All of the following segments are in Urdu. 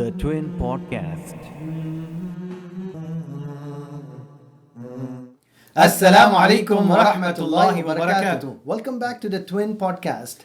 The Twin Podcast. Assalamu alaikum wa rahmatullahi wa barakatuh. Welcome back to the Twin Podcast.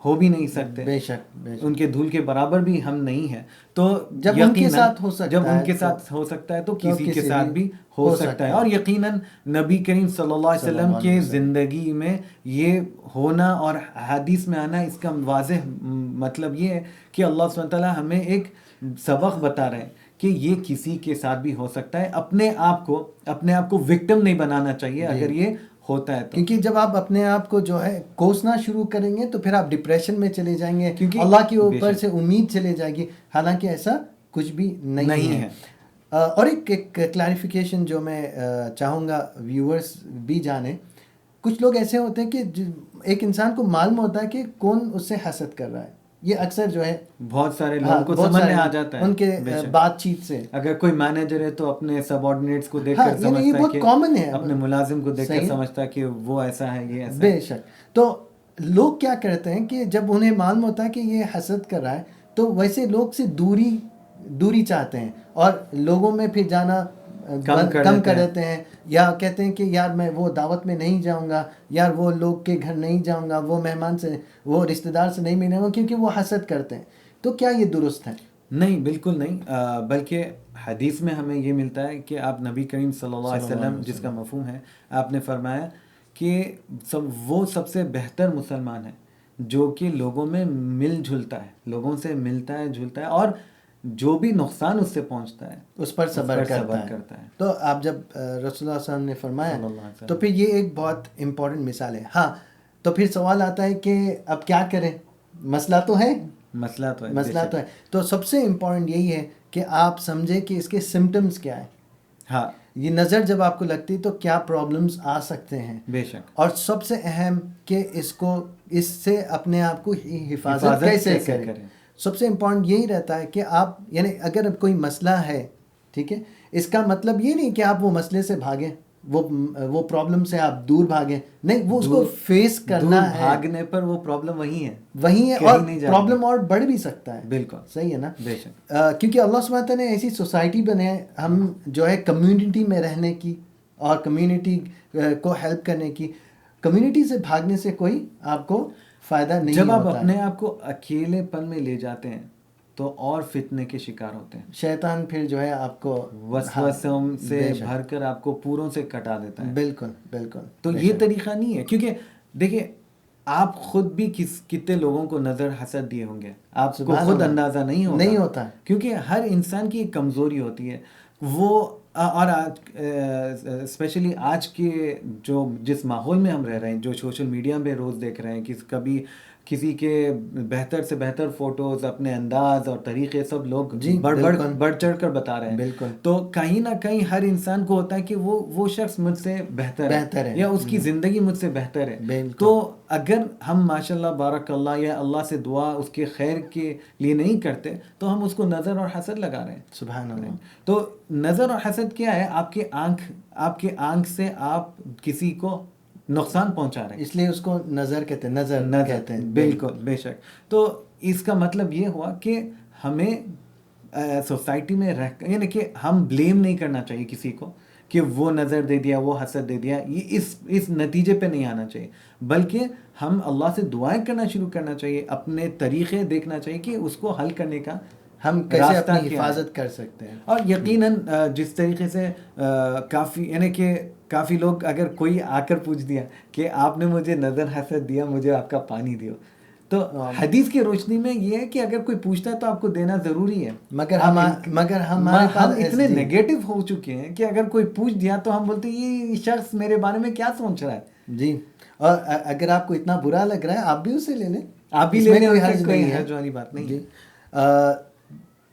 ہو بھی نہیں سکتے، بے شک ان کے دھول کے برابر بھی ہم نہیں ہیں. تو جب ان کے ساتھ ہو سکتا جب ان ہے کے ساتھ ہو سکتا ہے تو کسی کے ساتھ بھی ہو ہو سکتا ہے. اور یقیناً نبی کریم صلی اللہ علیہ وسلم کے زندگی میں یہ ہونا اور حدیث میں آنا، اس کا واضح مطلب یہ ہے کہ اللہ سبحانہ وتعالیٰ ہمیں ایک سبق بتا رہے ہیں کہ یہ کسی کے ساتھ بھی ہو سکتا ہے. اپنے آپ کو وکٹم نہیں بنانا چاہیے اگر یہ ہوتا ہے تو. کیونکہ جب آپ اپنے آپ کو جو ہے کوسنا شروع کریں گے تو پھر آپ ڈپریشن میں چلے جائیں گے، کیونکہ اللہ کے اوپر سے امید چلے جائے گی، حالانکہ ایسا کچھ بھی نہیں ہے. اور ایک کلیریفیکیشن جو میں چاہوں گا ویورز بھی جانیں، کچھ لوگ ایسے ہوتے ہیں کہ ایک انسان کو معلوم ہوتا ہے کہ کون اس سے حسد کر رہا ہے. یہ اکثر جو ہے بہت سارے لوگوں کو سمجھ میں آ جاتا ہے ان کے بات چیت سے. اگر کوئی مینیجر ہے تو اپنے سب آرڈینیٹس کو دیکھ کر سمجھتا ہے کہ کامن ہے، اپنے ملازم کو دیکھ کر سمجھتا ہے کہ وہ ایسا ہے، یہ ایسا ہے. بے شک. تو لوگ کیا کرتے ہیں کہ جب انہیں معلوم ہوتا ہے کہ یہ حسد کر رہا ہے تو ویسے لوگ سے دوری چاہتے ہیں اور لوگوں میں پھر جانا کم کر دیتے ہیں، یا کہتے ہیں کہ یار میں وہ دعوت میں نہیں جاؤں گا، یار وہ لوگ کے گھر نہیں جاؤں گا، وہ مہمان سے، وہ رشتہ دار سے نہیں ملوں گا، کیونکہ وہ حسد کرتے ہیں. تو کیا یہ درست ہے؟ نہیں، بالکل نہیں. بلکہ حدیث میں ہمیں یہ ملتا ہے کہ آپ نبی کریم صلی اللہ علیہ وسلم، جس کا مفہوم ہے، آپ نے فرمایا کہ وہ سب سے بہتر مسلمان ہے جو کہ لوگوں میں مل جلتا ہے، لوگوں سے ملتا ہے جلتا ہے، اور جو بھی نقصان اس سے پہنچتا ہے اس پر صبر کرتا ہے. تو آپ جب رسول اللہ صلی اللہ علیہ وسلم نے فرمایا تو پھر یہ ایک بہت امپورٹنٹ مثال ہے. ہاں، تو پھر سوال آتا ہے کہ اب کیا کریں؟ مسئلہ تو ہے. تو سب سے امپورٹنٹ یہی ہے کہ آپ سمجھیں کہ اس کے سمٹمز کیا ہیں. ہاں، یہ نظر جب آپ کو لگتی تو کیا پرابلمز آ سکتے ہیں. بے شک. اور سب سے اہم کہ اس سے اپنے آپ کو حفاظت کیسے کریں. سب سے امپورٹنٹ یہی رہتا ہے کہ آپ، یعنی اگر کوئی مسئلہ ہے، ٹھیک ہے، اس کا مطلب یہ نہیں کہ آپ وہ مسئلے سے بھاگیں، وہ پرابلم سے آپ دور بھاگیں، نہیں، وہ اس کو فیس کرنا ہے. بھاگنے پر وہ پرابلم وہی ہے اور پرابلم اور بڑھ بھی سکتا ہے. بالکل صحیح ہے نا. بے شک. کیونکہ اللہ سبحانہ تعالیٰ نے ایسی سوسائٹی بنے ہم جو ہے کمیونٹی میں رہنے کی اور کمیونٹی کو ہیلپ کرنے کی. کمیونٹی سے بھاگنے سے کوئی آپ کو فائدہ نہیں ہوتا. جب آپ اپنے آپ کو اکیلے پن میں لے جاتے ہیں تو اور فتنے کے شکار ہوتے ہیں. شیطان پھر جو ہے آپ کو وسوسوں سے بھر کر آپ کو پوروں سے کٹا دیتا ہے. بالکل. تو یہ طریقہ نہیں ہے، کیونکہ دیکھیں آپ خود بھی کتنے لوگوں کو نظر حسد دیے ہوں گے، آپ کو خود اندازہ نہیں ہوتا کیونکہ ہر انسان کی ایک کمزوری ہوتی ہے. وہ اور اسپیشلی آج کے جس ماحول میں ہم رہ رہے ہیں، جو سوشل میڈیا پہ روز دیکھ رہے ہیں کہ کبھی کسی کے بہتر سے بہتر فوٹوز، اپنے انداز اور طریقے سب لوگ بڑھ چڑھ کر بتا رہے ہیں. بالکل. تو کہیں نہ کہیں ہر انسان کو ہوتا ہے کہ وہ شخص مجھ سے بہتر ہے یا اس کی زندگی مجھ سے بہتر ہے. تو اگر ہم ماشاء اللہ بارک اللہ یا اللہ سے دعا اس کے خیر کے لیے نہیں کرتے تو ہم اس کو نظر اور حسد لگا رہے ہیں. سبحان اللہ. تو نظر اور حسد کیا ہے؟ آپ کے آنکھ سے آپ کسی کو نقصان پہنچا رہے ہیں، اس لیے اس کو نظر کہتے ہیں. بالکل، بے شک. تو اس کا مطلب یہ ہوا کہ ہمیں سوسائٹی میں یعنی کہ ہم بلیم نہیں کرنا چاہیے کسی کو کہ وہ نظر دے دیا، وہ حسد دے دیا. یہ اس نتیجے پہ نہیں آنا چاہیے، بلکہ ہم اللہ سے دعائیں کرنا شروع کرنا چاہیے، اپنے طریقے دیکھنا چاہیے کہ اس کو حل کرنے کا ہم کیسے اپنی حفاظت کر سکتے ہیں. اور یقیناً جس طریقے سے کافی لوگ، اگر کوئی آ کر پوچھ دیا کہ آپ نے مجھے نظر حسد دیا، مجھے آپ کا پانی دیو، تو حدیث کی روشنی میں یہ ہے کہ اگر کوئی پوچھتا ہے تو آپ کو دینا ضروری ہے. مگر ہم اتنے نیگیٹو ہو چکے ہیں کہ اگر کوئی پوچھ دیا تو ہم بولتے ہیں یہ شخص میرے بارے میں کیا سوچ رہا ہے. جی. اور اگر آپ کو اتنا برا لگ رہا ہے آپ بھی اسے لے لیں، آپ بھی لے لیں، کوئی حرج والی بات نہیں. جی.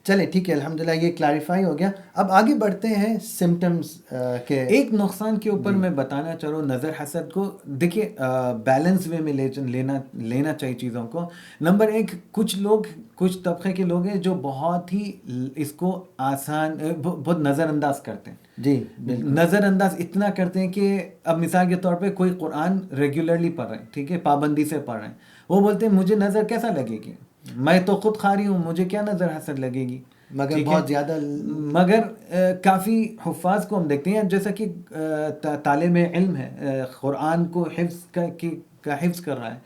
چلے ٹھیک ہے، الحمدللہ یہ کلیریفائی ہو گیا. اب آگے بڑھتے ہیں سمٹمز کے. ایک نقصان کے اوپر میں بتانا چاہ رہا ہوں نظر حسد کو. دیکھیے بیلنس وے میں لینا چاہیے چیزوں کو. نمبر ایک، کچھ طبقے کے لوگ ہیں جو بہت ہی اس کو آسان، بہت نظر انداز کرتے ہیں. جی، نظر انداز اتنا کرتے ہیں کہ اب مثال کے طور پہ کوئی قرآن ریگولرلی پڑھ رہے ہیں، ٹھیک ہے، پابندی سے پڑھ رہے ہیں، وہ بولتے ہیں مجھے نظر کیسا لگے گی، میں تو خود قاری ہوں، مجھے کیا نظر حسد لگے گی. مگر کافی حفاظ کو ہم دیکھتے ہیں، جیسا کہ طالب علم ہے، قرآن کو حفظ کر رہا ہے،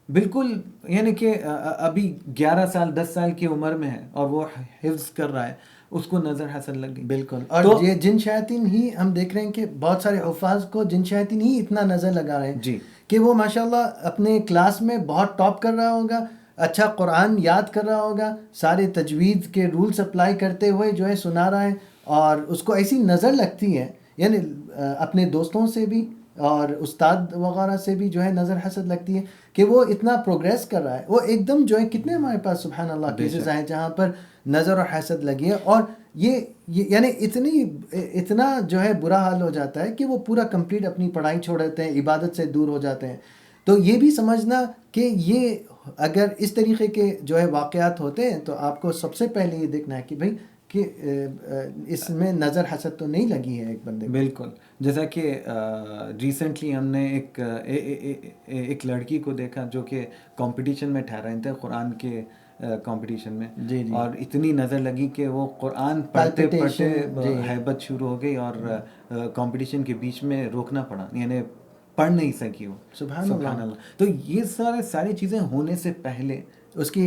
بالکل، یعنی کہ ابھی 11 سال 10 سال کی عمر میں ہے اور وہ حفظ کر رہا ہے، اس کو نظر حسد لگ گئی. بالکل. اور تو یہ جن شیاطین ہی ہم دیکھ رہے ہیں کہ بہت سارے حفاظ کو جن شیاطین ہی اتنا نظر لگا رہے ہیں جی کہ وہ ماشاءاللہ اپنے کلاس میں بہت ٹاپ کر رہا ہوگا، اچھا قرآن یاد کر رہا ہوگا، سارے تجوید کے رولز اپلائی کرتے ہوئے جو ہے سنا رہا ہے، اور اس کو ایسی نظر لگتی ہے، یعنی اپنے دوستوں سے بھی اور استاد وغیرہ سے بھی جو ہے نظر حسد لگتی ہے کہ وہ اتنا پروگریس کر رہا ہے. وہ ایک دم جو ہے کتنے ہمارے پاس سبحان اللہ کیسز آئے جہاں پر نظر اور حسد لگی ہے، اور یہ یعنی اتنا جو ہے برا حال ہو جاتا ہے کہ وہ پورا کمپلیٹ اپنی پڑھائی چھوڑ دیتے ہیں، عبادت سے دور ہو جاتے ہیں. تو یہ بھی سمجھنا کہ یہ اگر اس طریقے کے جو ہے واقعات ہوتے ہیں تو آپ کو سب سے پہلے یہ دیکھنا ہے کہ بھائی کہ اس میں نظر حسد تو نہیں لگی ہے ایک بندے کو. بالکل. جیسا کہ ریسنٹلی ہم نے ایک لڑکی کو دیکھا جو کہ کمپٹیشن میں ٹھہرائے تھے قرآن کے کمپٹیشن میں، جی جی. اور اتنی نظر لگی کہ وہ قرآن پڑھتے پڑھتے ہیبت شروع ہو گئی اور کمپٹیشن کے بیچ میں روکنا پڑا، یعنی پڑھ نہیں سکی وہ. سبحان اللہ. تو یہ ساری چیزیں ہونے سے پہلے اس کی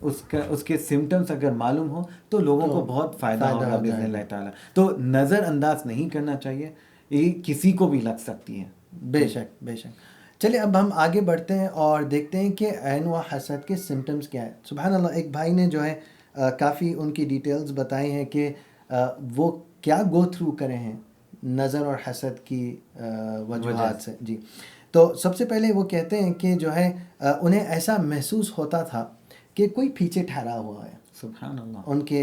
اس کے سمٹمز اگر معلوم ہو تو لوگوں کو بہت فائدہ ہوگا باذن اللہ تعالیٰ. تو نظر انداز نہیں کرنا چاہیے، یہ کسی کو بھی لگ سکتی ہے. بے شک بے شک. چلے اب ہم آگے بڑھتے ہیں اور دیکھتے ہیں کہ عین و حسد کے سمٹمز کیا ہیں. سبحان اللہ. ایک بھائی نے جو ہے کافی ان کی ڈیٹیلز بتائی ہیں کہ وہ کیا گو تھرو کرے ہیں نظر اور حسد کی وجوہات سے. جی. تو سب سے پہلے وہ کہتے ہیں کہ جو ہے انہیں ایسا محسوس ہوتا تھا کہ کوئی پیچھے ٹھہرا ہوا ہے. سبحان اللہ. ان کے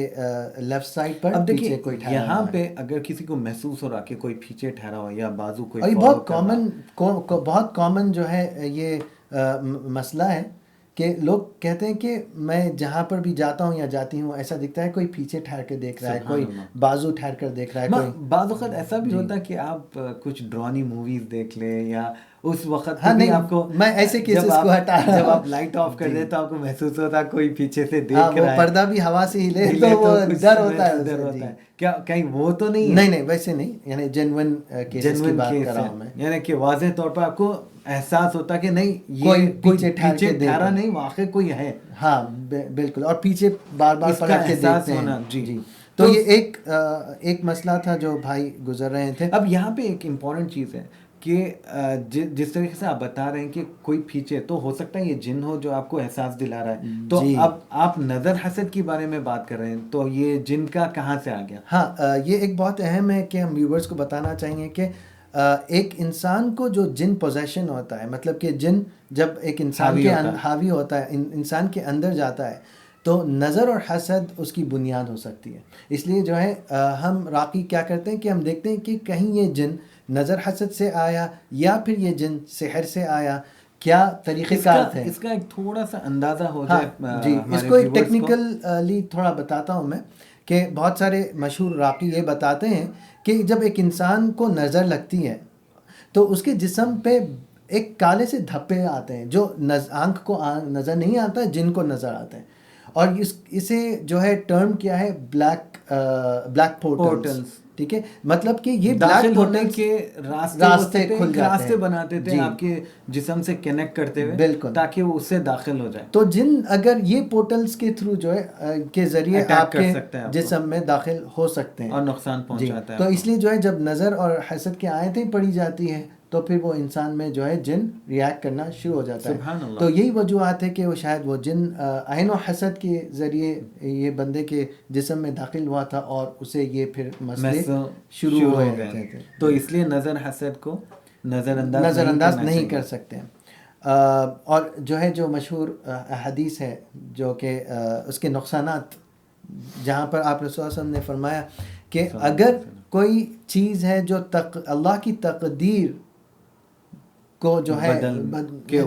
لیفٹ سائڈ پر اب پیچھے دیکھیے کوئی ٹھہرا یہاں ہوا ہے. پہ اگر کسی کو محسوس ہو رہا کہ کوئی پیچھے ٹھہرا ہوا یا بازو کوئی اور یہ follow بہت کامن جو ہے یہ مسئلہ ہے کہ لوگ کہتے ہیں کہ میں جہاں پر بھی جاتا ہوں یا جاتی ہوں ایسا دکھتا ہے کوئی پیچھے ٹھہر کے دیکھ رہا ہے، کوئی بازو ٹھہر کر دیکھ رہا ہے. کوئی بعض وقت ایسا بھی ہوتا ہے کہ آپ کچھ ڈرانی موویز دیکھ لیں یا اس وقت ہاں نہیں آپ کو میں ایسے کیسز کو ہٹا رہا ہوں. جب آپ لائٹ آف کر دیں تو آپ کو محسوس ہوتا ہے کوئی پیچھے سے دیکھ ہاں رہا وہ ہے، پردہ بھی ہوا سے ہلے تو وہ ڈر ہوتا ہے. ڈر ہوتا ہے. کیا کہیں وہ تو نہیں ہے؟ نہیں ویسے نہیں، یعنی جینوئن کیسز کی بات کر رہا ہوں میں. یعنی کہ واضح طور پر آپ کو احساس ہوتا کہ نہیں کوئی یہ پیچھے ٹھہرا نہیں، واقعی کوئی ہے. ہاں بالکل. اور پیچھے بار بار پلٹ کے دیکھتے ہیں. جی. تو یہ ایک مسئلہ تھا جو بھائی گزر رہے تھے. اب یہاں پہ ایک امپورٹنٹ چیز ہے کہ جس طریقے سے آپ بتا رہے ہیں کہ کوئی پیچھے، تو ہو سکتا ہے یہ جن ہو جو آپ کو احساس دلا رہا ہے. تو اب آپ نظر حسد کے بارے میں بات کر رہے ہیں تو یہ جن کا کہاں سے آ گیا؟ ہاں یہ ایک بہت اہم ہے کہ ہم ویورز کو بتانا چاہیں گے کہ ایک انسان کو جو جن پوزیشن ہوتا ہے، مطلب کہ جن جب ایک انسان کے حاوی ہوتا ہے، انسان کے اندر جاتا ہے تو نظر اور حسد اس کی بنیاد ہو سکتی ہے. اس لیے جو ہے ہم راقی کیا کرتے ہیں کہ ہم دیکھتے ہیں کہ کہیں یہ جن نظر حسد سے آیا یا پھر یہ جن سحر سے آیا، کیا طریقہ کار تھے. اس کا ایک تھوڑا سا اندازہ ہو جائے. جی اس کو ایک ٹیکنیکلی تھوڑا بتاتا ہوں میں کہ بہت سارے مشہور راقی یہ بتاتے ہیں کہ جب ایک انسان کو نظر لگتی ہے تو اس کے جسم پہ ایک کالے سے دھبے آتے ہیں جو آنکھ کو نظر نہیں آتا ہے، جن کو نظر آتے ہیں. اور اسے جو ہے ٹرم کیا ہے بلیک پورٹلز. ٹھیک ہے، مطلب کہ یہ داخل ہونے کے راستے کھل جاتے ہیں، راستے بناتے تھے آپ کے جسم سے کنیکٹ کرتے ہوئے، بالکل، تاکہ وہ اس سے داخل ہو جائے. تو جن اگر یہ پورٹلز کے تھرو جو ہے کے ذریعے آپ کے جسم میں داخل ہو سکتے ہیں اور نقصان پہنچاتا ہے. تو اس لیے جو ہے جب نظر اور حسد کی آیتیں پڑھی جاتی ہیں تو پھر وہ انسان میں جو ہے جن ریاکٹ کرنا شروع ہو جاتا ہے. تو یہی وجوہات ہے کہ وہ شاید وہ جن عین و حسد کے ذریعے یہ بندے کے جسم میں داخل ہوا تھا اور اسے یہ پھر مسئلے شروع ہو گئے تھے. تو اس لیے نظر حسد کو نظر انداز نہیں کر سکتے ہیں. اور جو ہے جو مشہور حدیث ہے جو کہ اس کے نقصانات، جہاں پر آپ رسول اللہ صلی اللہ علیہ وسلم نے فرمایا کہ اگر کوئی چیز ہے جو اللہ کی تقدیر کو جو ہے کے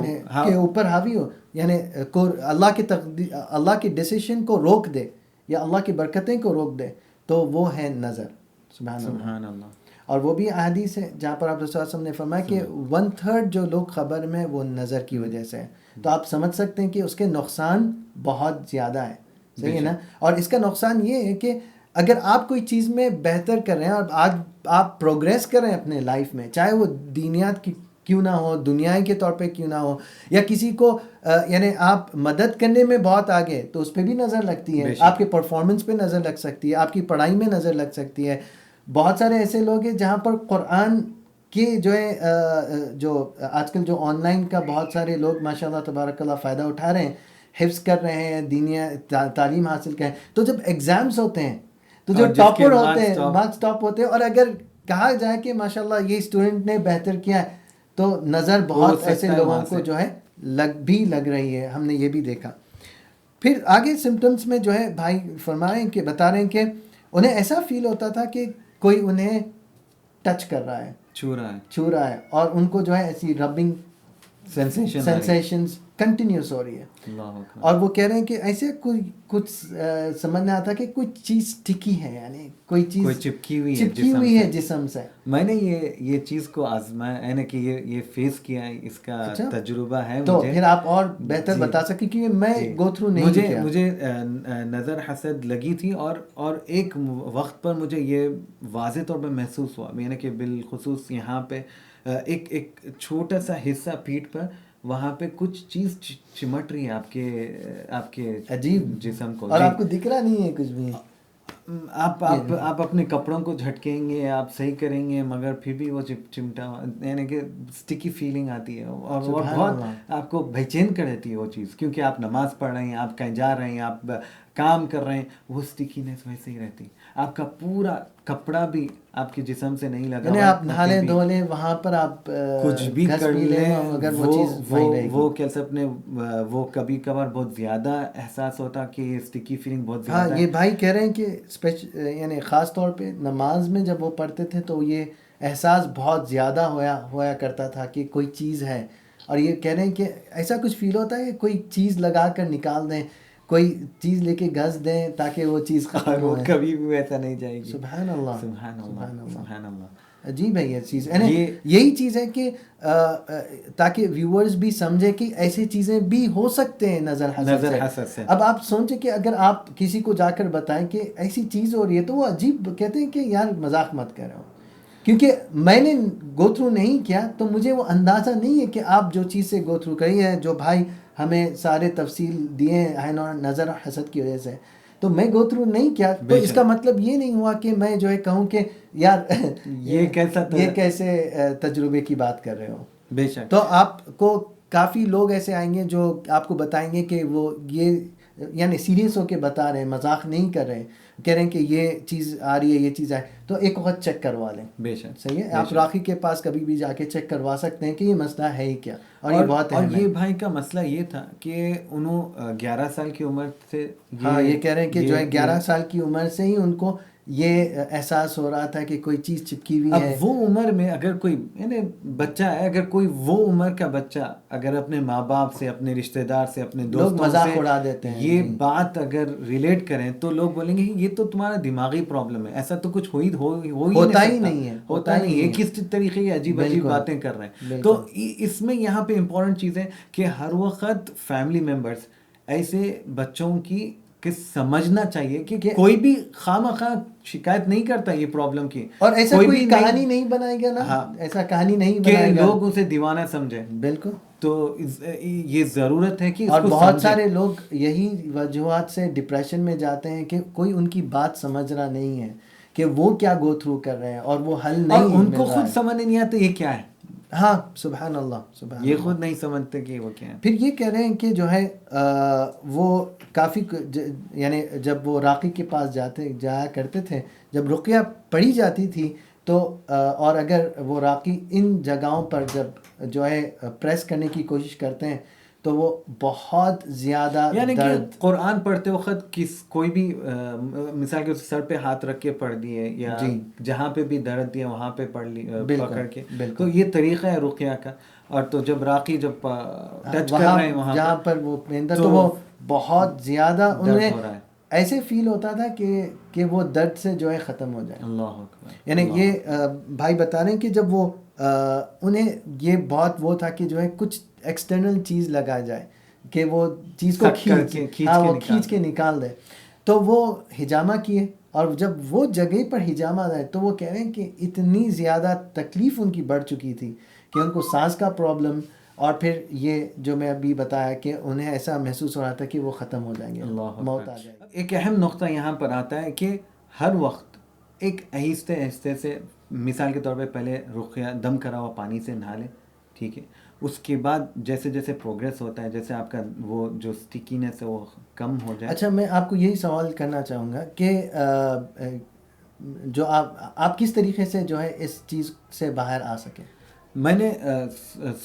اوپر حاوی ہو، یعنی اللہ کی ڈیسیشن کو روک دے یا اللہ کی برکتیں کو روک دے، تو وہ ہے نظر. سبحان اللہ. اور وہ بھی احادیث ہے جہاں پر آپ رسول اللہ صلی اللہ علیہ وسلم نے فرمایا کہ 1/3 جو لوگ خبر میں وہ نظر کی وجہ سے ہے. تو آپ سمجھ سکتے ہیں کہ اس کے نقصان بہت زیادہ ہے. صحیح ہے نا. اور اس کا نقصان یہ ہے کہ اگر آپ کوئی چیز میں بہتر کر رہے ہیں اور آج آپ پروگریس کر رہے ہیں اپنے لائف میں، چاہے وہ دینیات کی کیوں نہ ہو, دنیائی کے طور پہ کیوں نہ ہو, یا کسی کو یعنی آپ مدد کرنے میں بہت آگے تو اس پہ بھی نظر لگتی ہے, آپ کے پرفارمنس پہ نظر لگ سکتی ہے, آپ کی پڑھائی میں نظر لگ سکتی ہے. بہت سارے ایسے لوگ ہیں جہاں پر قرآن کے جو ہے جو آج کل جو آن لائن کا بہت سارے لوگ ماشاء اللہ تبارک اللہ فائدہ اٹھا رہے ہیں, حفظ کر رہے ہیں, دینیا تعلیم حاصل کر رہے ہیں. تو جب ایگزامس ہوتے ہیں تو جو ٹاپر ہوتے ہیں, مارکس ٹاپ ہوتے ہیں, اور اگر کہا جائے کہ ماشاء اللہ یہ اسٹوڈنٹ نے بہتر کیا ہے تو نظر بہت ایسے لوگوں کو جو ہے لگ رہی ہے. ہم نے یہ بھی دیکھا. پھر آگے سمٹمز میں جو ہے بھائی فرما رہے ہیں کہ بتا رہے ہیں کہ انہیں ایسا فیل ہوتا تھا کہ کوئی انہیں ٹچ کر رہا ہے, چھو رہا ہے, اور ان کو جو ہے ایسی ربنگ سینسیشنز کنٹینیوس ہو رہی ہے. اور وہ کہہ رہے ہیں کہ ایسے کوئی کچھ سمجھ میں آتا کہ کوئی چیز ٹکی ہے, یعنی کوئی چیز چپکی ہوئی ہے جسم سے. میں نے یہ چیز کو آزمایا, یعنی کہ یہ فیس کیا ہے, اس کا تجربہ ہے مجھے. تو پھر آپ اور بہتر بتا سکیں کیونکہ میں گو تھرو نہیں کیا. مجھے نظر حسد لگی تھی, اور ایک وقت پر مجھے یہ واضح طور پہ محسوس ہوا, یعنی کہ بالخصوص یہاں پہ ایک چھوٹا سا حصہ پیٹھ پر, وہاں پہ کچھ چیز چمٹ رہی ہے آپ کے عجیب جسم کو, اور آپ کو دکھ رہا نہیں ہے کچھ بھی. آپ اپنے کپڑوں کو جھٹکیں گے, آپ صحیح کریں گے, مگر پھر بھی وہ چمٹا, یعنی کہ اسٹکی فیلنگ آتی ہے, اور وہ بہت آپ کو بے چین کر دیتی ہے وہ چیز, کیونکہ آپ نماز پڑھ رہے ہیں, آپ کہیں جا رہے ہیں, آپ کام کر رہے ہیں, وہ اسٹکینس ویسے ہی رہتی. آپ کا پورا کپڑا بھی آپ کے جسم سے نہیں لگا, یعنی آپ نہا لیں دھو لیں, وہاں پر آپ کچھ بھی کر لیں, اگر وہ چیز وہ کیسے اپنے وہ کبھی کبھار بہت زیادہ احساس ہوتا کہ یہ اسٹکی فیلنگ بہت زیادہ. ہاں, یہ بھائی کہہ رہے ہیں کہ یعنی خاص طور پہ نماز میں جب وہ پڑھتے تھے تو یہ احساس بہت زیادہ ہوا کرتا تھا کہ کوئی چیز ہے. اور یہ کہہ رہے ہیں کہ ایسا کچھ فیل ہوتا ہے کہ کوئی چیز لگا کر نکال دیں, کوئی چیز لے کے گھس دیں تاکہ وہ چیز ختم ہو, کبھی بھی ویسا نہیں جائے گی. سبحان اللہ, سبحان اللہ, سبحان اللہ. عجیب ہے یہ چیز. یہی چیز ہے کہ تاکہ ویورز بھی سمجھے کہ ایسی چیزیں بھی ہو سکتے ہیں نظر حسد سے. اب آپ سوچیں کہ اگر آپ کسی کو جا کر بتائیں کہ ایسی چیز ہو رہی ہے تو وہ عجیب کہتے ہیں کہ یار مذاق مت کرو, کیونکہ میں نے گو تھرو نہیں کیا تو مجھے وہ اندازہ نہیں ہے کہ آپ جو چیز سے گو تھرو کری ہے, جو بھائی ہمیں سارے تفصیل دیے ہیں نظر حسد کی وجہ سے, تو میں گو تھرو نہیں کیا تو اس کا مطلب یہ نہیں ہوا کہ میں جو ہے کہوں کہ یار یہ کیسے تجربے کی بات کر رہے ہو. بے شک. تو آپ کو کافی لوگ ایسے آئیں گے جو آپ کو بتائیں گے کہ وہ یہ یعنی سیریس ہو کے بتا رہے ہیں, مذاق نہیں کر رہے, کہہ رہے ہیں کہ یہ چیز آ رہی ہے, یہ چیز آئے, تو ایک وقت چیک کروا لیں. بے شک, صحیح ہے. آپ راقی کے پاس کبھی بھی جا کے چیک کروا سکتے ہیں کہ یہ مسئلہ ہے ہی کیا, اور یہ بہت اہم ہے. اور یہ بھائی کا مسئلہ یہ تھا کہ انہوں 11 سال کی عمر سے, ہاں یہ کہہ رہے ہیں کہ جو ہے 11 سال کی عمر سے ہی ان کو یہ احساس ہو رہا تھا کہ کوئی چیز چپکی ہوئی ہے. اب وہ عمر میں اگر کوئی یعنی بچہ ہے, اگر کوئی وہ عمر کا بچہ اگر اپنے ماں باپ سے, اپنے رشتہ دار سے, اپنے دوستوں سے اڑا دیتے ہیں, یہ بات اگر ریلیٹ کریں تو لوگ بولیں گے یہ تو تمہارا دماغی پرابلم ہے, ایسا تو کچھ ہوتا ہی نہیں ہے, کس طریقے کی عجیب باتیں کر رہے ہیں. تو اس میں یہاں پہ امپورٹنٹ چیز ہے کہ ہر وقت فیملی ممبرس ایسے بچوں کی کہ سمجھنا چاہیے کہ کوئی بھی خواہ شکایت نہیں کرتا یہ پرابلم کی, اور ایسا کوئی کہانی نہیں بنائے گا نا, ایسا کہانی نہیں بنائے گا کہ لوگ اسے دیوانہ سمجھیں. بالکل. تو یہ ضرورت ہے کہ اور بہت سارے لوگ یہی وجوہات سے ڈپریشن میں جاتے ہیں کہ کوئی ان کی بات سمجھ رہا نہیں ہے کہ وہ کیا گو تھرو کر رہے ہیں, اور وہ حل نہیں, اور ان کو خود سمجھ نہیں آتا یہ کیا ہے. ہاں سبحان اللہ, یہ خود نہیں سمجھتے کہ وہ کیا ہے. پھر یہ کہہ رہے ہیں کہ جو ہے وہ کافی یعنی جب وہ راقی کے پاس جایا کرتے تھے, جب رقیہ پڑھی جاتی تھی تو اور اگر وہ راقی ان جگہوں پر جب جو ہے پریس کرنے کی کوشش کرتے ہیں تو وہ بہت زیادہ یعنی کہ قرآن پڑھتے وقت کوئی بھی مثال کے سر پہ ہاتھ رکھ کے پڑھ دیے, یا جہاں پہ بھی درد دیا وہاں پہ پڑھ لی پکڑ کے, تو یہ طریقہ ہے رقیہ کا. اور تو جب راقی جب ٹچ کر رہے ہیں وہاں جہاں پر وہ پہنتا تو وہ بہت زیادہ انہیں ایسے فیل ہوتا تھا کہ وہ درد سے جو ہے ختم ہو جائے. اللہ اکبر. یعنی یہ بھائی بتا رہے ہیں کہ جب وہ انہیں یہ بہت وہ تھا کہ جو ہے کچھ ایکسٹرنل چیز لگا جائے کہ وہ چیز کو کھینچ کے نکال دے, تو وہ ہجامہ کیے, اور جب وہ جگہ پر حجامات آئے تو وہ کہہ رہے ہیں کہ اتنی زیادہ تکلیف ان کی بڑھ چکی تھی کہ ان کو سانس کا پرابلم، اور پھر یہ جو میں ابھی بتایا کہ انہیں ایسا محسوس ہو رہا تھا کہ وہ ختم ہو جائیں گے، اللہ موت اکبر۔ آ جائے گی۔ ایک اہم نقطہ یہاں پر آتا ہے کہ ہر وقت ایک آہستہ آہستہ سے، مثال کے طور پہ پہلے رقیہ دم کرا ہوا پانی سے نہا لیں، ٹھیک ہے، اس کے بعد جیسے جیسے پروگریس ہوتا ہے، جیسے آپ کا وہ جو سٹیکینس ہے وہ کم ہو جائے۔ اچھا، میں آپ کو یہی سوال کرنا چاہوں گا کہ جو آپ کس طریقے سے جو ہے اس چیز سے باہر آ سکیں؟ میں نے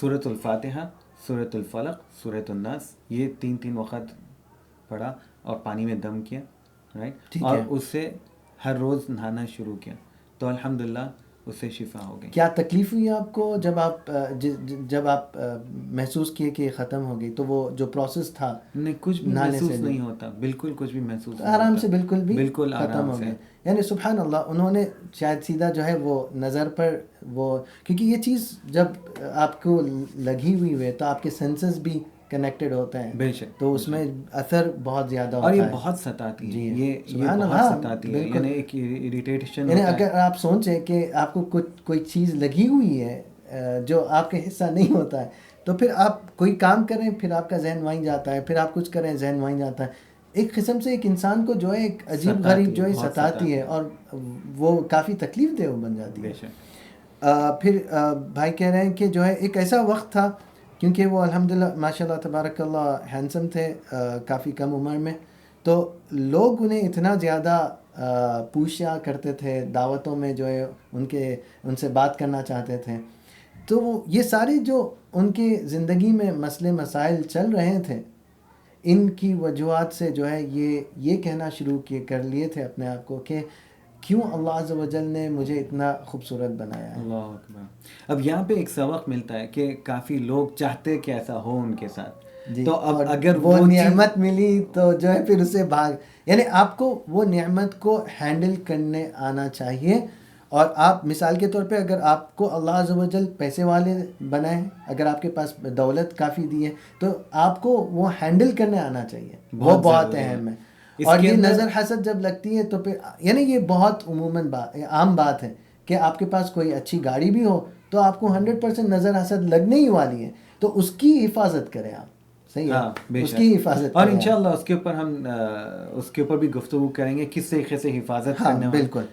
سورۃ الفاتحہ، سورۃ الفلق، سورۃ الناس، یہ تین وقت پڑھا اور پانی میں دم کیا، رائٹ، ٹھیک اور ہے۔ اس سے ہر روز نہانا شروع کیا تو الحمدللہ اس سے شفا ہو گئی۔ کیا تکلیف ہوئی آپ کو جب آپ محسوس کیے کہ یہ ختم ہو گئی؟ تو وہ جو پروسیس تھا نہیں، کچھ بھی نہانے سے محسوس نہیں ہوتا، بالکل کچھ بھی محسوس نہیں آرام ہوتا، سے بالکل بھی بالکل ختم آرام ہو سے۔ گئے، یعنی سبحان اللہ، انہوں نے شاید سیدھا جو ہے وہ نظر پر وہ، کیونکہ یہ چیز جب آپ کو لگی ہوئی ہوئے تو آپ کے سینسز بھی کنیکٹڈ ہوتے ہیں، بے شک، تو اس میں اثر بہت زیادہ اور ہوتا یہ ہے۔ بہت ستاتی ہے، جی یہ سبحان بہت اللہ، ستاتی ہے، بالکل۔ یعنی ایک اریٹیشن یعنی ہوتا ہے۔ اگر آپ سوچیں کہ آپ کو کوئی چیز لگی ہوئی ہے جو آپ کا حصہ نہیں ہوتا ہے، تو پھر آپ کوئی کام کریں پھر آپ کا ذہن وہیں جاتا ہے، پھر آپ کچھ کریں ذہن وہیں جاتا ہے، ایک قسم سے ایک انسان کو جو ہے ایک عجیب غریب جو ہے ستاتی ہے، اور وہ کافی تکلیف دہ بن جاتی ہے۔ بے شک۔ پھر بھائی کہہ رہے ہیں کہ جو ہے ایک ایسا وقت تھا، کیونکہ وہ الحمدللہ ماشاء اللہ تبارک اللہ ہینڈسم تھے کافی کم عمر میں، تو لوگ انہیں اتنا زیادہ پوچھا کرتے تھے دعوتوں میں، جو ہے ان سے بات کرنا چاہتے تھے، تو یہ سارے جو ان کے زندگی میں مسئلے مسائل چل رہے تھے، ان کی وجوہات سے جو ہے یہ کہنا شروع کر لیے تھے اپنے آپ کو کہ کیوں اللہ عز و جل نے مجھے اتنا خوبصورت بنایا ہے۔ اللہ اکبر۔ اب یہاں پہ ایک سبق ملتا ہے کہ کافی لوگ چاہتے کہ ایسا ہو ان کے ساتھ، جی، تو اب اور اگر وہ چیز، نعمت ملی تو جو ہے پھر اسے یعنی آپ کو وہ نعمت کو ہینڈل کرنے آنا چاہیے، اور آپ مثال کے طور پہ اگر آپ کو اللہ عز و جل پیسے والے بنائے، اگر آپ کے پاس دولت کافی دی ہے، تو آپ کو وہ ہینڈل کرنے آنا چاہیے، وہ بہت اہم ہے۔ اور یہ نظر حسد جب لگتی ہے تو پھر یعنی یہ بہت عموماً عام بات ہے کہ آپ کے پاس کوئی اچھی گاڑی بھی ہو تو آپ کو 100% نظر حسد لگنے ہی والی ہے، تو اس کی حفاظت کریں آپ، صحیح ہے، ہاں بے اس شک، کی حفاظت اور کریں انشاءاللہ اس کے اوپر ہم اس کے اوپر بھی گفتگو کریں گے کس طریقے سے حفاظت ہاں کرنے والی۔ بالکل۔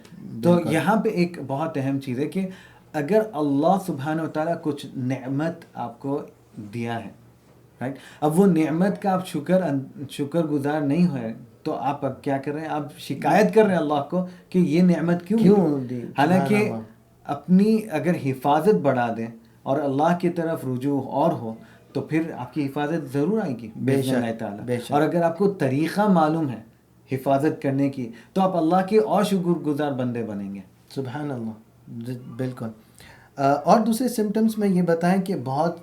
تو یہاں پہ ایک بہت اہم چیز ہے کہ اگر اللہ سبحانہ و تعالیٰ کچھ نعمت آپ کو دیا ہے، رائٹ، اب وہ نعمت کا آپ شکر گزار نہیں ہوئے تو آپ اب کیا کر رہے ہیں؟ آپ شکایت کر رہے ہیں اللہ کو کہ یہ نعمت کیوں دی؟ حالانکہ اپنی اگر حفاظت بڑھا دیں اور اللہ کی طرف رجوع اور ہو تو پھر آپ کی حفاظت ضرور آئے گی باذن اللہ تعالیٰ۔ اور اگر آپ کو طریقہ معلوم ہے حفاظت کرنے کی تو آپ اللہ کے اور شکر گزار بندے بنیں گے۔ سبحان اللہ، بالکل۔ اور دوسرے سمٹمز میں یہ بتائیں کہ بہت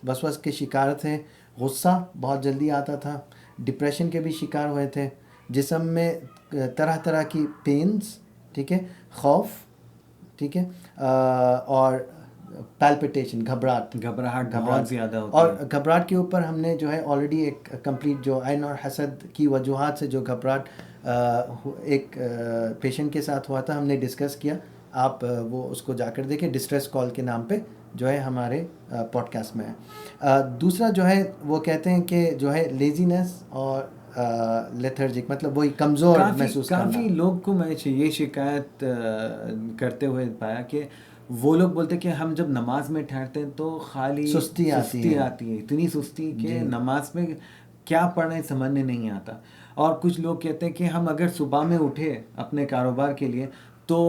وسوس کے شکار تھے، غصہ بہت جلدی آتا تھا، ڈپریشن کے بھی شکار ہوئے تھے، جسم میں طرح طرح کی پینز، ٹھیک ہے، خوف، ٹھیک ہے، اور پیلپٹیشن، گھبراہٹ بہت زیادہ ہوتی اور ہے۔ گھبراہٹ کے اوپر ہم نے جو ہے آلریڈی ایک کمپلیٹ جو عین اور حسد کی وجوہات سے جو گھبراہٹ ایک پیشنٹ کے ساتھ ہوا تھا ہم نے ڈسکس کیا، آپ وہ اس کو جا کر دیکھیں، ڈسٹریس کال کے نام پہ جو ہے ہمارے پوڈ کاسٹ میں ہے۔ دوسرا جو ہے وہ کہتے ہیں کہ جو ہے لیزینس اور لیتھرجک، مطلب وہی کمزور محسوس کرنا۔ کافی لوگ کو میں یہ شکایت کرتے ہوئے پایا کہ وہ لوگ بولتے کہ ہم جب نماز میں ٹھہرتے ہیں تو خالی سستی آتی ہے، اتنی سستی کہ نماز میں کیا پڑھیں سمجھنے نہیں آتا۔ اور کچھ لوگ کہتے ہیں کہ ہم اگر صبح میں اٹھے اپنے کاروبار کے لیے تو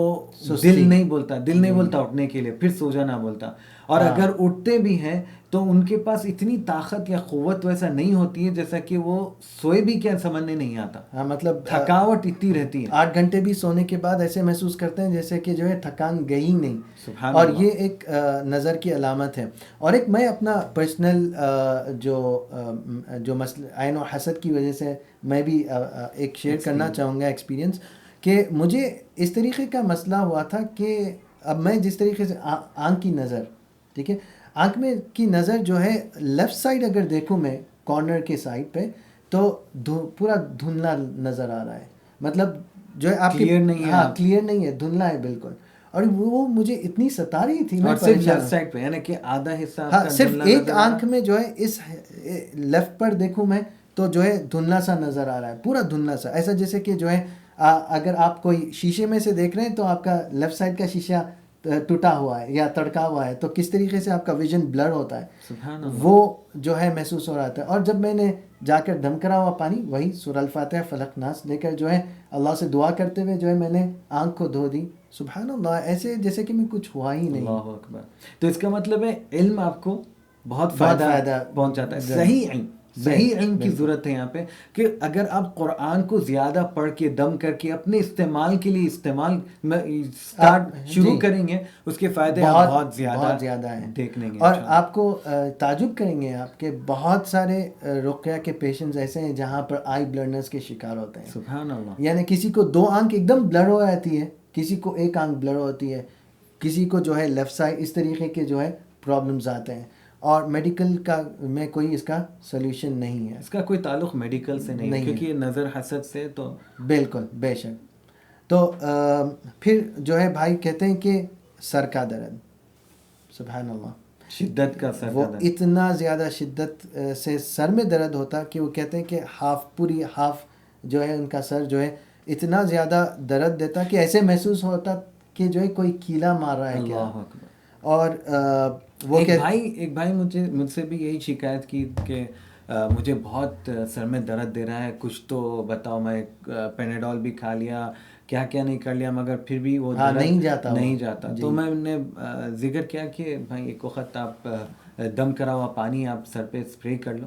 دل نہیں بولتا اٹھنے کے لیے، پھر سو جانا بولتا، اور اگر اٹھتے بھی ہیں تو ان کے پاس اتنی طاقت یا قوت ویسا نہیں ہوتی ہے جیسا کہ وہ سوئے بھی کیا سمجھنے نہیں آتا۔ ہاں، مطلب تھکاوٹ اتنی رہتی ہے، 8 گھنٹے بھی سونے کے بعد ایسے محسوس کرتے ہیں جیسے کہ جو ہے تھکان گئی نہیں، سبحان اور اللہ۔ یہ ایک نظر کی علامت ہے۔ اور ایک میں اپنا پرسنل جو مسئلہ عین و حسد کی وجہ سے میں بھی ایک شیئر کرنا چاہوں گا ایکسپیرینس، کہ مجھے اس طریقے کا مسئلہ ہوا تھا کہ اب میں جس طریقے سے آنکھ کی نظر، ٹھیک ہے، آنکھ میں کی نظر جو ہے لیفٹ سائڈ اگر دیکھوں میں کارنر کے سائڈ پہ تو پورا دھندلا نظر آ رہا ہے، مطلب جو ہے آپ Clear نہیں ہے ہاں آپ. کلیئر نہیں ہے، دھندلا ہے بالکل. اور وہ مجھے اتنی ستا رہی تھی، میں اور صرف لیفٹ سائڈ پہ، یعنی کہ آدھا حصہ آپ ہاں کا صرف دھندلا ایک نظر آ آنکھ رہا. میں جو ہے اس لیفٹ پر دیکھوں میں تو جو ہے دھندلا سا نظر آ رہا ہے، پورا دھندلا سا، ایسا جیسے کہ جو ہے اگر آپ کوئی شیشے میں سے دیکھ رہے ہیں تو آپ کا لیفٹ سائڈ کا شیشہ ٹوٹا ہوا ہے یا تڑکا ہوا ہے، تو کس طریقے سے آپ کا ویژن بلر ہوتا ہے، سبحان اللہ. وہ جو ہے محسوس ہو رہا تھا. اور جب میں نے جا کر دم کرا ہوا پانی، وہی سورہ الفاتحہ فلق ناس لے کر جو ہے اللہ سے دعا کرتے ہوئے جو ہے میں نے آنکھ کو دھو دی، سبحان اللہ، ایسے جیسے کہ میں کچھ ہوا ہی نہیں. اللہ اکبر. تو اس کا مطلب ہے علم آپ کو بہت بہت فائدہ فائدہ پہنچاتا ہے. صحیح علم، صحیح علم کی ضرورت ہے یہاں پہ، کہ اگر آپ قرآن کو زیادہ پڑھ کے دم کر کے اپنے استعمال کے لیے شروع کریں گے، اس کے فائدے آپ بہت زیادہ ہیں دیکھیں گے. اور آپ کو تعجب کریں گے آپ کے بہت سارے رقیہ کے پیشنٹس ایسے ہیں جہاں پر آئی بلرنس کے شکار ہوتے ہیں. سبحان اللہ. یعنی کسی کو 2 آنکھ ایک دم بلر ہو جاتی ہے، کسی کو 1 آنکھ بلر ہوتی ہے، کسی کو جو ہے لیفٹ سائڈ، اس طریقے کے جو ہے پرابلمز آتے ہیں، اور میڈیکل کا میں کوئی اس کا سولوشن نہیں ہے. اس کا کوئی تعلق میڈیکل سے نہیں ہے، کیونکہ یہ نظر حسد سے تو بالکل بے شک. تو پھر جو ہے بھائی کہتے ہیں کہ سر کا درد، سبحان اللہ، شدت کا سر وہ کا درد. اتنا زیادہ شدت سے سر میں درد ہوتا کہ وہ کہتے ہیں کہ پوری ہاف جو ہے ان کا سر جو ہے اتنا زیادہ درد دیتا کہ ایسے محسوس ہوتا کہ جو ہے کوئی کیلا مار رہا ہے کیا. اللہ اکبر. اور وہ ایک بھائی مجھ سے بھی یہی شکایت کی کہ مجھے بہت سر میں درد دے رہا ہے، کچھ تو بتاؤ. میں پیناڈول بھی کھا لیا، کیا کیا نہیں کر لیا، مگر پھر بھی وہ درد نہیں جاتا. تو میں نے ذکر کیا کہ بھائی ایک وقت آپ دم کرا ہوا پانی آپ سر پہ اسپرے کر لو،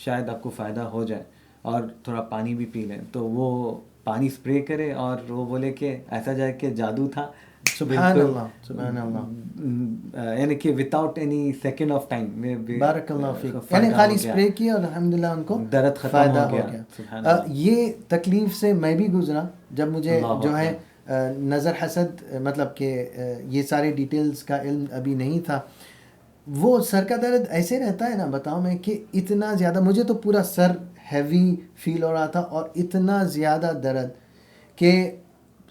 شاید آپ کو فائدہ ہو جائے، اور تھوڑا پانی بھی پی لیں. تو وہ پانی اسپرے کرے اور وہ بولے کہ ایسا جائے کہ جادو تھا. سبحان اللہ، سبحان اللہ، یعنی کہ without any second of time. بارک اللہ فیک، یعنی خالی اسپرے کیا اور الحمدللہ ان کو درد ختم ہو گیا. یہ تکلیف سے میں بھی گزرا جب مجھے جو ہے نظر حسد، مطلب کہ یہ سارے ڈیٹیلز کا علم ابھی نہیں تھا. وہ سر کا درد ایسے رہتا ہے نا، بتاؤں میں کہ اتنا زیادہ، مجھے تو پورا سر ہیوی فیل ہو رہا تھا، اور اتنا زیادہ درد کہ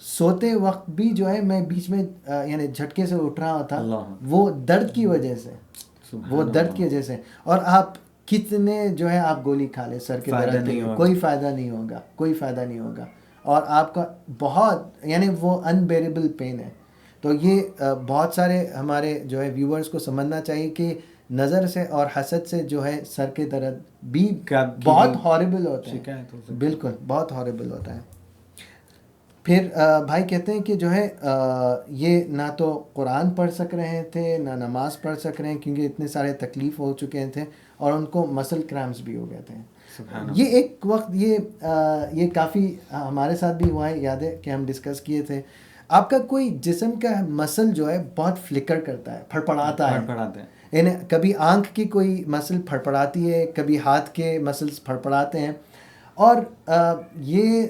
سوتے وقت بھی جو ہے میں بیچ میں یعنی جھٹکے سے اٹھ رہا تھا، وہ درد کی وجہ سے. اور آپ کتنے جو ہے آپ گولی کھا لیں سر کے درد کے، کوئی فائدہ نہیں ہوگا. اور آپ کا بہت یعنی وہ انبیریبل پین ہے. تو یہ بہت سارے ہمارے جو ہے ویورز کو سمجھنا چاہیے کہ نظر سے اور حسد سے جو ہے سر کے درد بھی بہت ہاربل ہوتا ہے، بالکل بہت ہاربل ہوتا ہے. پھر بھائی کہتے ہیں کہ جو ہے یہ نہ تو قرآن پڑھ سک رہے تھے، نہ نماز پڑھ سک رہے ہیں، کیونکہ اتنے سارے تکلیف ہو چکے تھے، اور ان کو مسل کرامپس بھی ہو گئے تھے. یہ ایک وقت یہ کافی ہمارے ساتھ بھی ہوا ہے، یاد ہے کہ ہم ڈسکس کیے تھے. آپ کا کوئی جسم کا مسل جو ہے بہت فلکر کرتا ہے، پھڑپڑاتا ہے. یعنی کبھی آنکھ کی کوئی مسل پھڑپڑاتی ہے، کبھی ہاتھ کے مسلس پھڑپڑاتے ہیں. اور یہ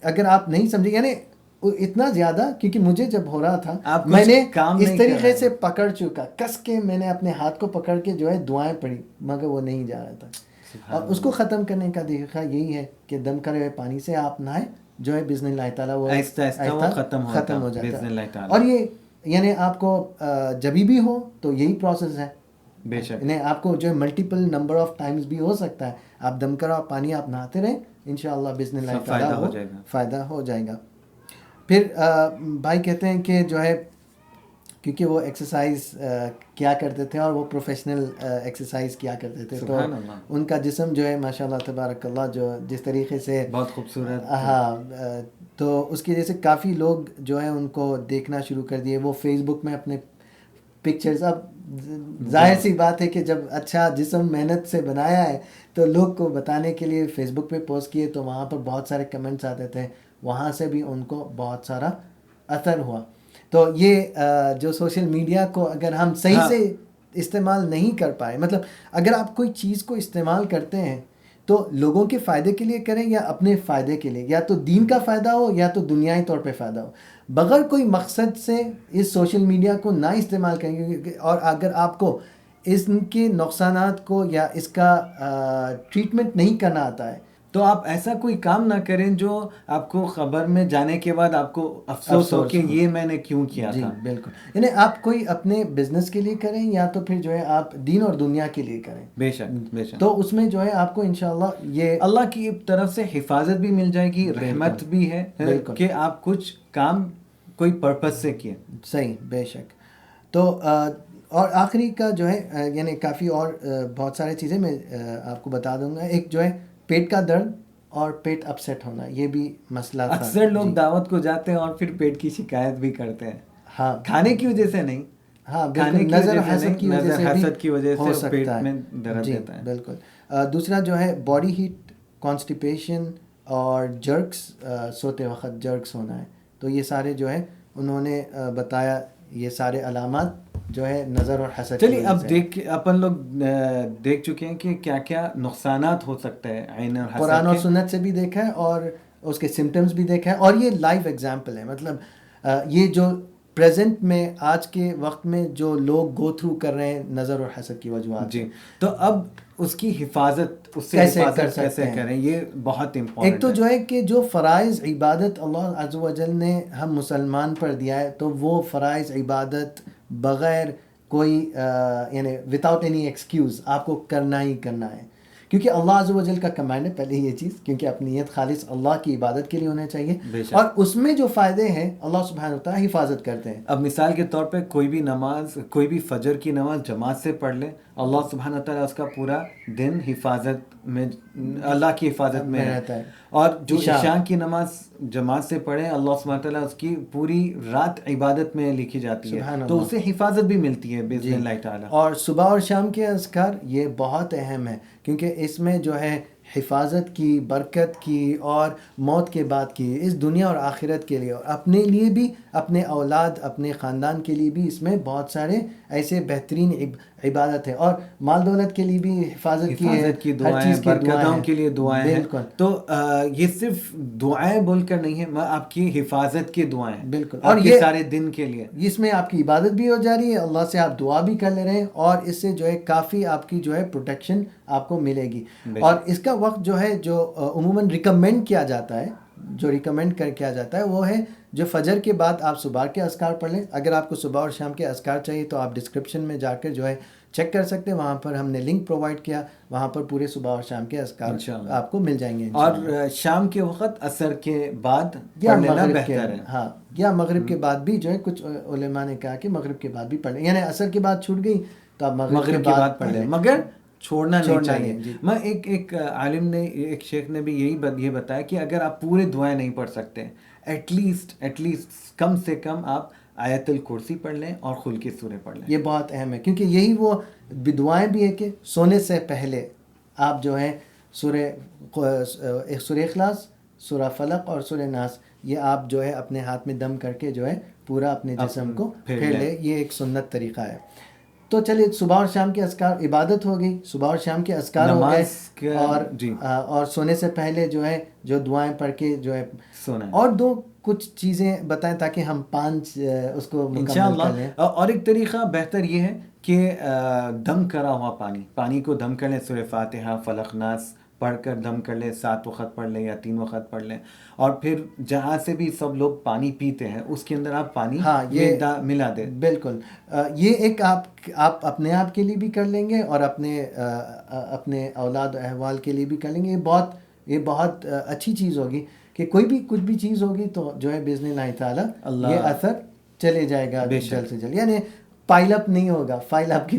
اگر آپ نہیں سمجھے، یعنی اتنا زیادہ، کیونکہ مجھے جب ہو رہا تھا میں نے اس طریقے سے پکڑ چکا، کس کے میں نے اپنے ہاتھ کو پکڑ کے جو ہے دعائیں پڑھی، مگر وہ نہیں جا رہا تھا. اور اس کو ختم کرنے کا طریقہ یہی ہے کہ دم کرے ہوئے پانی سے آپ نہائیں، جو ہے باذن اللہ تعالیٰ وہ آہستہ ختم ہو جاتا ہے. اور یہ یعنی آپ کو جبھی بھی ہو تو یہی پروسیس ہے. بے شک یعنی آپ کو جو ہے ملٹیپل نمبر آف ٹائمز بھی ہو سکتا ہے، آپ دم کرا پانی آپ نہاتے رہیں، انشاءاللہ باذن اللہ تعالیٰ وہ فائدہ ہو جائے گا. پھر بھائی کہتے ہیں کہ جو ہے کیونکہ وہ ایکسرسائز کیا کرتے تھے، اور وہ پروفیشنل ایکسرسائز کیا کرتے تھے، تو ان کا جسم جو ہے ماشاء اللہ تبارک اللہ جو جس طریقے سے بہت خوبصورت، ہاں، تو اس کی وجہ سے کافی لوگ جو ہے ان کو دیکھنا شروع کر دیے. وہ فیس بک میں اپنے پکچرز، اب ظاہر سی بات ہے کہ جب اچھا جسم محنت سے بنایا ہے تو لوگ کو بتانے کے لیے فیس بک پہ پوسٹ کیے، تو وہاں پر بہت سارے کمنٹس آتے تھے، وہاں سے بھی ان کو بہت سارا اثر ہوا. تو یہ جو سوشل میڈیا کو اگر ہم صحیح سے استعمال نہیں کر پائے، مطلب اگر آپ کوئی چیز کو استعمال کرتے ہیں تو لوگوں کے فائدے کے لیے کریں یا اپنے فائدے کے لیے، یا تو دین کا فائدہ ہو یا تو دنیائی طور پہ فائدہ ہو، بغیر کوئی مقصد سے اس سوشل میڈیا کو نہ استعمال کریں. اور اگر آپ کو اس کے نقصانات کو یا اس کا ٹریٹمنٹ نہیں کرنا آتا ہے تو آپ ایسا کوئی کام نہ کریں جو آپ کو خبر میں جانے کے بعد آپ کو افسوس ہو کہ یہ میں نے کیوں کیا جی تھا. بالکل. یعنی آپ کوئی اپنے بزنس کے لیے کریں یا تو پھر جو ہے آپ دین اور دنیا کے لیے کریں. بے شک بے شک. تو اس میں جو ہے آپ کو انشاءاللہ یہ اللہ کی طرف سے حفاظت بھی مل جائے گی, رحمت بھی ہے کہ آپ کچھ کام کوئی پرپس سے کیے. صحیح, بے شک. تو اور آخری کا جو ہے یعنی کافی اور بہت سارے چیزیں میں آپ کو بتا دوں گا. ایک جو ہے پیٹ کا درد اور پیٹ اپسیٹ ہونا, یہ بھی مسئلہ تھا. اکثر لوگ دعوت کو جاتے ہیں اور پھر پیٹ کی شکایت بھی کرتے ہیں. ہاں, کھانے کی وجہ سے نہیں, ہاں بالکل, نظر حسد کی وجہ سے حسد کی وجہ ہو سے پیٹ سکتا میں ہے. درد جی دیتا ہے. بالکل. دوسرا جو ہے باڈی ہیٹ, کانسٹیپیشن اور جرکس, سوتے وقت جرکس ہونا ہے. تو یہ سارے جو ہے انہوں نے بتایا, یہ سارے علامات جو ہے نظر اور حسد. چلیے اب اپن لوگ دیکھ چکے ہیں کہ کیا کیا نقصانات ہو سکتے ہیں عین اور حسد کے. قرآن اور سنت سے بھی دیکھا ہے اور اس کے سمٹمز بھی دیکھا ہے, اور یہ لائیو ایگزامپل ہے. مطلب یہ جو پریزنٹ میں آج کے وقت میں جو لوگ گو تھرو کر رہے ہیں نظر اور حسد کی وجوہات. جی, تو اب اس کی حفاظت, اس سے حفاظت کیسے کریں, یہ بہت امپورٹنٹ ہے. ایک تو جو ہے کہ جو فرائض عبادت اللہ عز و جل نے ہم مسلمان پر دیا ہے, تو وہ فرائض عبادت بغیر کوئی یعنی وداؤٹ اینی ایکسکیوز آپ کو کرنا ہی کرنا ہے. کیونکہ اللہ عز و جل کا کمانڈ ہے پہلے یہ چیز, کیونکہ اپنی نیت خالص اللہ کی عبادت کے لیے ہونا چاہیے, اور اس میں جو فائدے ہیں اللہ سبحانہ وتعالی حفاظت کرتے ہیں. اب مثال کے طور پہ کوئی بھی نماز, کوئی بھی فجر کی نماز جماعت سے پڑھ لے, اللہ سبحانہ وتعالی اس کا پورا دن حفاظت میں, اللہ کی حفاظت میں رہتا ہے. اور جو عشاء کی نماز جماعت سے پڑھے, اللہ سبحانہ وتعالی اس کی پوری رات عبادت میں لکھی جاتی ہے, تو اسے حفاظت بھی ملتی ہے باذن اللہ تعالی. اور صبح اور شام کے اذکار یہ بہت اہم ہے, کیونکہ اس میں جو ہے حفاظت کی, برکت کی, اور موت کے بعد کی, اس دنیا اور آخرت کے لیے, اور اپنے لیے بھی, اپنے اولاد, اپنے خاندان کے لیے بھی اس میں بہت سارے ایسے بہترین عبادت ہے. اور مال دولت کے لیے بھی حفاظت کی ہے, ہر چیز کی برکتوں کے لیے دعائیں ہیں. بالکل. تو یہ صرف دعائیں بول کر نہیں ہے, آپ کی حفاظت کی دعائیں ہیں. بالکل. اور یہ سارے دن کے لیے اس میں آپ کی عبادت بھی ہو جا رہی ہے, اللہ سے آپ دعا بھی کر لے رہے ہیں, اور اس سے جو ہے کافی آپ کی جو ہے پروٹیکشن آپ کو ملے گی. اور اس کا وقت جو ہے جو عموماً ریکمینڈ کیا جاتا ہے, جو ریکمینڈ کیا جاتا ہے وہ ہے جو فجر کے بعد آپ صبح کے اذکار پڑھ لیں. اگر آپ کو صبح اور شام کے اذکار چاہیے تو آپ ڈسکرپشن میں جا کر جو ہے چیک کر سکتے ہیں, وہاں پر ہم نے لنک پرووائڈ کیا, وہاں پر پورے صبح اور شام کے اذکار آپ کو مل جائیں گے. اور شام کے وقت عصر کے بعد پڑھ لینا بہتر ہے. ہاں, یا مغرب کے بعد بھی جو ہے کچھ علماء نے کہا کہ مغرب کے بعد بھی پڑھ لیں, یعنی عصر کے بعد چھوٹ گئی تو آپ مغرب کے بعد پڑھ لیں, مگر چھوڑنا نہیں چاہیے. جی. میں ایک عالم نے, ایک شیخ نے بھی یہ بتایا کہ اگر آپ پورے دعائیں نہیں پڑھ سکتے, ایٹ لیسٹ کم سے کم آپ آیت الکرسی پڑھ لیں اور خل کی سورہ پڑھ لیں. یہ بہت اہم ہے, کیونکہ یہی وہ دعائیں بھی ہے کہ سونے سے پہلے آپ جو ہے سورہ اخلاص, سورہ فلق اور سورہ ناس, یہ آپ جو ہے اپنے ہاتھ میں دم کر کے جو ہے پورا اپنے جسم کو پھیر لے. یہ ایک سنت طریقہ ہے. تو چلیے صبح اور شام کے اذکار عبادت ہو گئی, صبح اور شام کے اذکار ہو گئے, اور سونے سے پہلے جو ہے جو دعائیں پڑھ کے جو ہے سونا. اور دو کچھ چیزیں بتائیں تاکہ ہم 5 اس کو مکمل کر لیں. اور ایک طریقہ بہتر یہ ہے کہ دم کرا ہوا پانی کو دم کر لیں, سورہ فاتحہ, فلق, ناس پڑھ کر دم کر لیں, 7 وقت پڑھ لیں یا 3 وقت پڑھ لیں, اور پھر جہاں سے بھی سب لوگ پانی پیتے ہیں اس کے اندر آپ پانی ملا دیں. بالکل. یہ ایک آپ اپنے آپ کے لیے بھی کر لیں گے اور اپنے اولاد و احوال کے لیے بھی کر لیں گے. یہ بہت اچھی چیز ہوگی کہ کوئی بھی کچھ بھی چیز ہوگی تو جو ہے باذن اللہ تعالیٰ یہ اثر چلے جائے گا جلد سے جلد, یعنی پائل اپ نہیں ہوگا, فائل اپ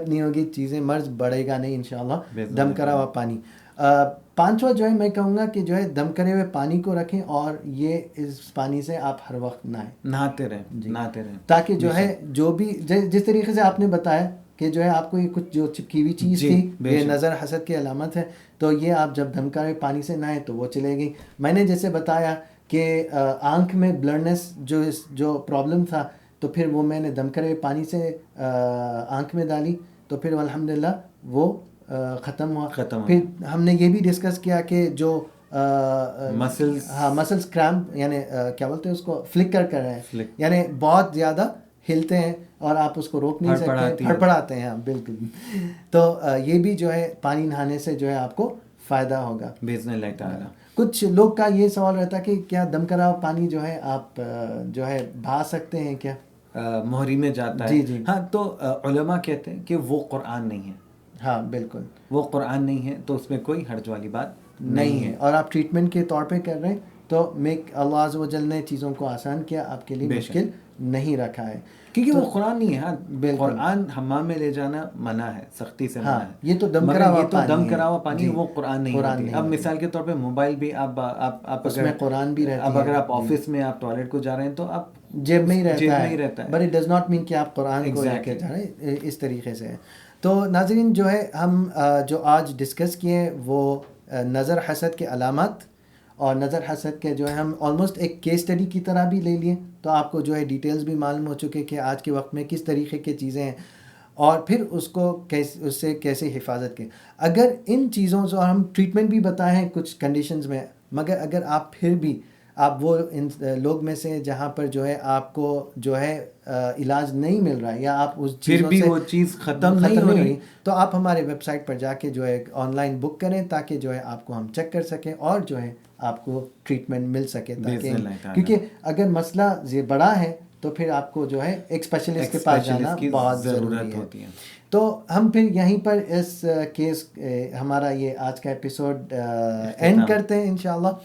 نہیں ہوگی, چیزیں مرض بڑھے گا نہیں انشاءاللہ. دم کرا ہوا پانی. 5واں جو ہے میں کہوں گا کہ جو ہے دم کرے ہوئے پانی کو رکھیں, اور یہ اس پانی سے آپ ہر وقت نہاتے رہیں, تاکہ جو ہے جو بھی جس طریقے سے آپ نے بتایا کہ جو ہے آپ کو یہ کچھ جو چپکی ہوئی چیز تھی یہ نظر حسد کی علامت ہے, تو یہ آپ جب دم کرے پانی سے نہائیں تو وہ چلے گئی. میں نے جیسے بتایا کہ آنکھ میں بلرنس جو پرابلم تھا, تو پھر وہ میں نے دم کرے پانی سے آنکھ میں ڈالی, تو پھر الحمدللہ وہ ختم ہوا. پھر ہم نے یہ بھی ڈسکس کیا کہ جو مسلز کرامپ, یعنی کیا بولتے ہیں اس کو, فلکر کر رہے ہیں, یعنی بہت زیادہ ہلتے ہیں اور آپ اس کو روک نہیں سکتے, پھڑپڑاتے ہیں. بالکل. تو یہ بھی جو ہے پانی نہانے سے جو ہے آپ کو فائدہ ہوگا باذن اللہ تعالیٰ. کچھ لوگ کا یہ سوال رہتا ہے کہ کیا دم کرا ہوا پانی جو ہے آپ جو ہے بہا سکتے ہیں کیا؟ مہری میں جاتا ہے. جی جی. ہاں تو علماء کہتے ہیں کہ وہ قرآن نہیں ہے. ہاں بالکل وہ قرآن نہیں ہے تو اس میں کوئی حرج والی بات نہیں ہے. اور آپ ٹریٹمنٹ کے طور پہ کر رہے ہیں تو اللہ عز و جل نے چیزوں کو آسان کیا، آپ کے لیے مشکل نہیں رکھا ہے کیونکہ وہ قرآن نہیں ہے. ہاں قرآن حمام میں لے جانا منع ہے، سختی سے منع ہے. یہ تو دم کرا ہوا پانی وہ قرآن نہیں ہوتی. اب مثال کے طور پہ موبائل بھی آپ اس میں قرآن بھی رہتا ہے. اب اگر آپ آفس میں آپ ٹوائلٹ کو جا رہے ہیں تو آپ جیب میں ہی رہتا ہے. But it does not mean کہ آپ قرآن کو لے کے جا رہے ہیں. اس طریقے سے تو ناظرین جو ہے ہم جو آج ڈسکس کیے وہ نظر حسد کے علامات اور نظر حسد کے جو ہے ہم آلموسٹ ایک کیس اسٹڈی کی طرح بھی لے لیے، تو آپ کو جو ہے ڈیٹیلز بھی معلوم ہو چکے کہ آج کے وقت میں کس طریقے کی چیزیں ہیں اور پھر اس سے کیسے حفاظت کی. اگر ان چیزوں سے، اور ہم ٹریٹمنٹ بھی بتائے ہیں کچھ کنڈیشنز میں، مگر اگر آپ پھر بھی آپ وہ ان لوگ میں سے جہاں پر جو ہے آپ کو جو ہے علاج نہیں مل رہا ہے یا آپ اس چیزوں سے وہ چیز ختم نہیں ہو رہی، تو آپ ہمارے ویب سائٹ پر جا کے جو ہے آن لائن بک کریں تاکہ جو ہے آپ کو ہم چیک کر سکیں اور جو ہے آپ کو ٹریٹمنٹ مل سکے. کیونکہ اگر مسئلہ بڑا ہے تو پھر آپ کو جو ہے ایک اسپیشلسٹ کے پاس جانا بہت ضرورت ہوتی ہے. تو ہم پھر یہیں پر اس کیس ہمارا یہ آج کا ایپیسوڈ اینڈ کرتے ہیں انشاءاللہ.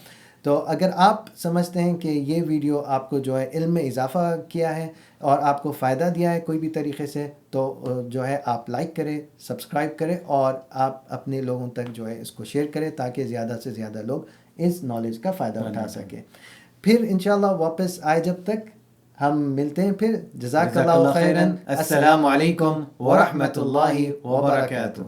تو اگر آپ سمجھتے ہیں کہ یہ ویڈیو آپ کو جو ہے علم میں اضافہ کیا ہے اور آپ کو فائدہ دیا ہے کوئی بھی طریقے سے، تو جو ہے آپ لائک کریں، سبسکرائب کریں اور آپ اپنے لوگوں تک جو ہے اس کو شیئر کریں تاکہ زیادہ سے زیادہ لوگ اس نالج کا فائدہ اٹھا سکیں. پھر انشاءاللہ واپس آئے جب تک ہم ملتے ہیں پھر. جزاک اللہ خیرن. السلام علیکم ورحمۃ اللہ وبرکاتہ.